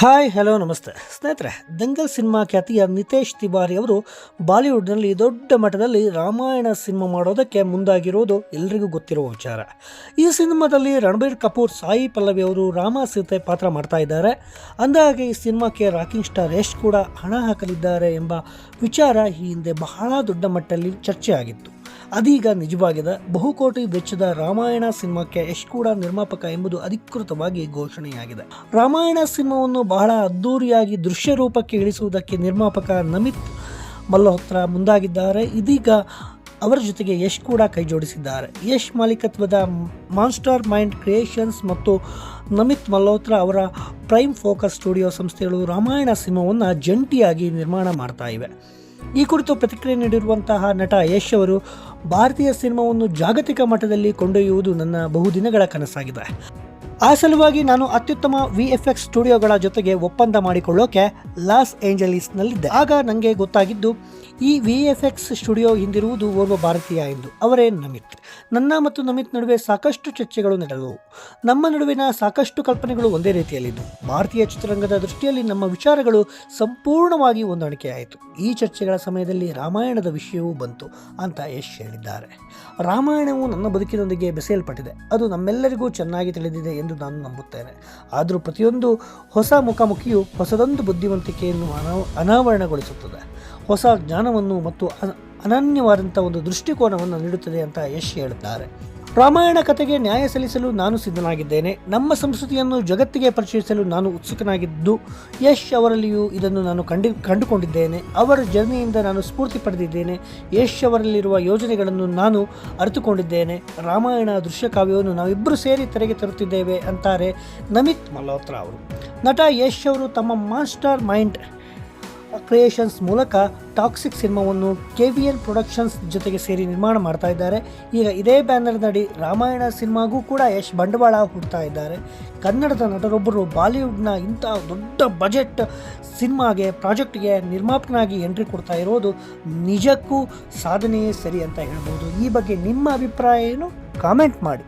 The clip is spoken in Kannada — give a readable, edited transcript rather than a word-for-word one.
ಹಾಯ್ ಹಲೋ ನಮಸ್ತೆ ಸ್ನೇಹಿತರೆ, ದಂಗಲ್ ಸಿನಿಮಾ ಖ್ಯಾತಿಯ ನಿತೇಶ್ ತಿವಾರಿ ಅವರು ಬಾಲಿವುಡ್ನಲ್ಲಿ ದೊಡ್ಡ ಮಟ್ಟದಲ್ಲಿ ರಾಮಾಯಣ ಸಿನಿಮಾ ಮಾಡೋದಕ್ಕೆ ಮುಂದಾಗಿರೋದು ಎಲ್ರಿಗೂ ಗೊತ್ತಿರುವ ವಿಚಾರ. ಈ ಸಿನಿಮಾದಲ್ಲಿ ರಣಬೀರ್ ಕಪೂರ್, ಸಾಯಿ ಪಲ್ಲವಿ ಅವರು ರಾಮ ಸೀತೆ ಪಾತ್ರ ಮಾಡ್ತಾ ಇದ್ದಾರೆ. ಅಂದಹಾಗೆ ಈ ಸಿನಿಮಾಕ್ಕೆ ರಾಕಿಂಗ್ ಸ್ಟಾರ್ ಯಶ್ ಕೂಡ ಹಣ ಹಾಕಲಿದ್ದಾರೆ ಎಂಬ ವಿಚಾರ ಈ ಹಿಂದೆ ಬಹಳ ದೊಡ್ಡ ಮಟ್ಟದಲ್ಲಿ ಚರ್ಚೆ ಆಗಿತ್ತು. ಅದೀಗ ನಿಜವಾಗಿದೆ. ಬಹುಕೋಟಿ ವೆಚ್ಚದ ರಾಮಾಯಣ ಸಿನಿಮಾಕ್ಕೆ ಯಶ್ ಕೂಡ ನಿರ್ಮಾಪಕ ಎಂಬುದು ಅಧಿಕೃತವಾಗಿ ಘೋಷಣೆಯಾಗಿದೆ. ರಾಮಾಯಣ ಸಿನಿಮಾವನ್ನು ಬಹಳ ಅದ್ದೂರಿಯಾಗಿ ದೃಶ್ಯ ರೂಪಕ್ಕೆ ಇಳಿಸುವುದಕ್ಕೆ ನಿರ್ಮಾಪಕ ನಮಿತ್ ಮಲ್ಹೋತ್ರಾ ಮುಂದಾಗಿದ್ದಾರೆ. ಇದೀಗ ಅವರ ಜೊತೆಗೆ ಯಶ್ ಕೂಡ ಕೈ ಜೋಡಿಸಿದ್ದಾರೆ. ಯಶ್ ಮಾಲೀಕತ್ವದ ಮಾಸ್ಟರ್ ಮೈಂಡ್ ಕ್ರಿಯೇಷನ್ಸ್ ಮತ್ತು ನಮಿತ್ ಮಲ್ಹೋತ್ರಾ ಅವರ ಪ್ರೈಮ್ ಫೋಕಸ್ ಸ್ಟುಡಿಯೋ ಸಂಸ್ಥೆಗಳು ರಾಮಾಯಣ ಸಿನಿಮಾವನ್ನು ಜಂಟಿಯಾಗಿ ನಿರ್ಮಾಣ ಮಾಡ್ತಾ ಇವೆ. ಈ ಕುರಿತು ಪ್ರತಿಕ್ರಿಯೆ ನೀಡಿರುವಂತಹ ನಟ ಯಶ್ ಅವರು, ಭಾರತೀಯ ಸಿನಿಮಾವನ್ನು ಜಾಗತಿಕ ಮಟ್ಟದಲ್ಲಿ ಕೊಂಡೊಯ್ಯುವುದು ನನ್ನ ಬಹುದಿನಗಳ ಕನಸಾಗಿದೆ. ಆ ಸಲುವಾಗಿ ನಾನು ಅತ್ಯುತ್ತಮ VFX ಸ್ಟುಡಿಯೋಗಳ ಜೊತೆಗೆ ಒಪ್ಪಂದ ಮಾಡಿಕೊಳ್ಳೋಕೆ ಲಾಸ್ ಏಂಜಲೀಸ್ನಲ್ಲಿದ್ದೆ. ಆಗ ನನಗೆ ಗೊತ್ತಾಗಿದ್ದು ಈ VFX ಸ್ಟುಡಿಯೋ ಹಿಂದಿರುವುದು ಓರ್ವ ಭಾರತೀಯ ಎಂದು. ಅವರೇ ನಮಿತ್. ನನ್ನ ಮತ್ತು ನಮಿತ್ ನಡುವೆ ಸಾಕಷ್ಟು ಚರ್ಚೆಗಳು ನಡೆದವು. ನಮ್ಮ ನಡುವಿನ ಸಾಕಷ್ಟು ಕಲ್ಪನೆಗಳು ಒಂದೇ ರೀತಿಯಲ್ಲಿದ್ದು, ಭಾರತೀಯ ಚಿತ್ರರಂಗದ ದೃಷ್ಟಿಯಲ್ಲಿ ನಮ್ಮ ವಿಚಾರಗಳು ಸಂಪೂರ್ಣವಾಗಿ ಹೊಂದಾಣಿಕೆಯಾಯಿತು. ಈ ಚರ್ಚೆಗಳ ಸಮಯದಲ್ಲಿ ರಾಮಾಯಣದ ವಿಷಯವೂ ಬಂತು ಅಂತ ಯಶ್ ಹೇಳಿದ್ದಾರೆ. ರಾಮಾಯಣವು ನನ್ನ ಬದುಕಿನೊಂದಿಗೆ ಬೆಸೆಯಲ್ಪಟ್ಟಿದೆ. ಅದು ನಮ್ಮೆಲ್ಲರಿಗೂ ಚೆನ್ನಾಗಿ ತಿಳಿದಿದೆ ಎಂದು ನಾನು ನಂಬುತ್ತೇನೆ. ಆದರೂ ಪ್ರತಿಯೊಂದು ಹೊಸ ಮುಖಾಮುಖಿಯು ಹೊಸದೊಂದು ಬುದ್ಧಿವಂತಿಕೆಯನ್ನು ಅನಾವರಣಗೊಳಿಸುತ್ತದೆ, ಹೊಸ ಜ್ಞಾನವನ್ನು ಮತ್ತು ಅನನ್ಯವಾದಂಥ ಒಂದು ದೃಷ್ಟಿಕೋನವನ್ನು ನೀಡುತ್ತದೆ ಅಂತ ಯಶ್ ಹೇಳಿದ್ದಾರೆ. ರಾಮಾಯಣ ಕಥೆಗೆ ನ್ಯಾಯ ಸಲ್ಲಿಸಲು ನಾನು ಸಿದ್ಧನಾಗಿದ್ದೇನೆ. ನಮ್ಮ ಸಂಸ್ಕೃತಿಯನ್ನು ಜಗತ್ತಿಗೆ ಪರಿಚಯಿಸಲು ನಾನು ಉತ್ಸುಕನಾಗಿದ್ದು, ಯಶ್ ಅವರಲ್ಲಿಯೂ ಇದನ್ನು ನಾನು ಕಂಡುಕೊಂಡಿದ್ದೇನೆ. ಅವರ ಜರ್ನಿಯಿಂದ ನಾನು ಸ್ಫೂರ್ತಿ ಪಡೆದಿದ್ದೇನೆ. ಯಶ್ ಅವರಲ್ಲಿರುವ ಯೋಜನೆಗಳನ್ನು ನಾನು ಅರಿತುಕೊಂಡಿದ್ದೇನೆ. ರಾಮಾಯಣ ದೃಶ್ಯಕಾವ್ಯವನ್ನು ನಾವಿಬ್ಬರು ಸೇರಿ ತೆರೆಗೆ ತರುತ್ತಿದ್ದೇವೆ ಅಂತಾರೆ ನಮಿತ್ ಮಲ್ಹೋತ್ರಾ ಅವರು. ನಟ ಯಶ್ ಅವರು ತಮ್ಮ ಮಾಸ್ಟರ್ ಮೈಂಡ್ ಕ್ರಿಯೇಷನ್ಸ್ ಮೂಲಕ ಟಾಕ್ಸಿಕ್ ಸಿನಿಮಾವನ್ನು KVN ಪ್ರೊಡಕ್ಷನ್ಸ್ ಜೊತೆಗೆ ಸೇರಿ ನಿರ್ಮಾಣ ಮಾಡ್ತಾ ಇದ್ದಾರೆ. ಈಗ ಇದೇ ಬ್ಯಾನರ್ನಡಿ ರಾಮಾಯಣ ಸಿನಿಮಾಗೂ ಕೂಡ ಯಶ್ ಬಂಡವಾಳ ಹೂಡ್ತಾ ಇದ್ದಾರೆ. ಕನ್ನಡದ ನಟರೊಬ್ಬರು ಬಾಲಿವುಡ್ನ ಇಂಥ ದೊಡ್ಡ ಬಜೆಟ್ ಸಿನಿಮಾಗೆ ಪ್ರಾಜೆಕ್ಟ್ಗೆ ನಿರ್ಮಾಪಕನಾಗಿ ಎಂಟ್ರಿ ಕೊಡ್ತಾ ಇರೋದು ನಿಜಕ್ಕೂ ಸಾಧನೆಯೇ ಸರಿ ಅಂತ ಹೇಳ್ಬೋದು. ಈ ಬಗ್ಗೆ ನಿಮ್ಮ ಅಭಿಪ್ರಾಯ ಏನು? ಕಾಮೆಂಟ್ ಮಾಡಿ.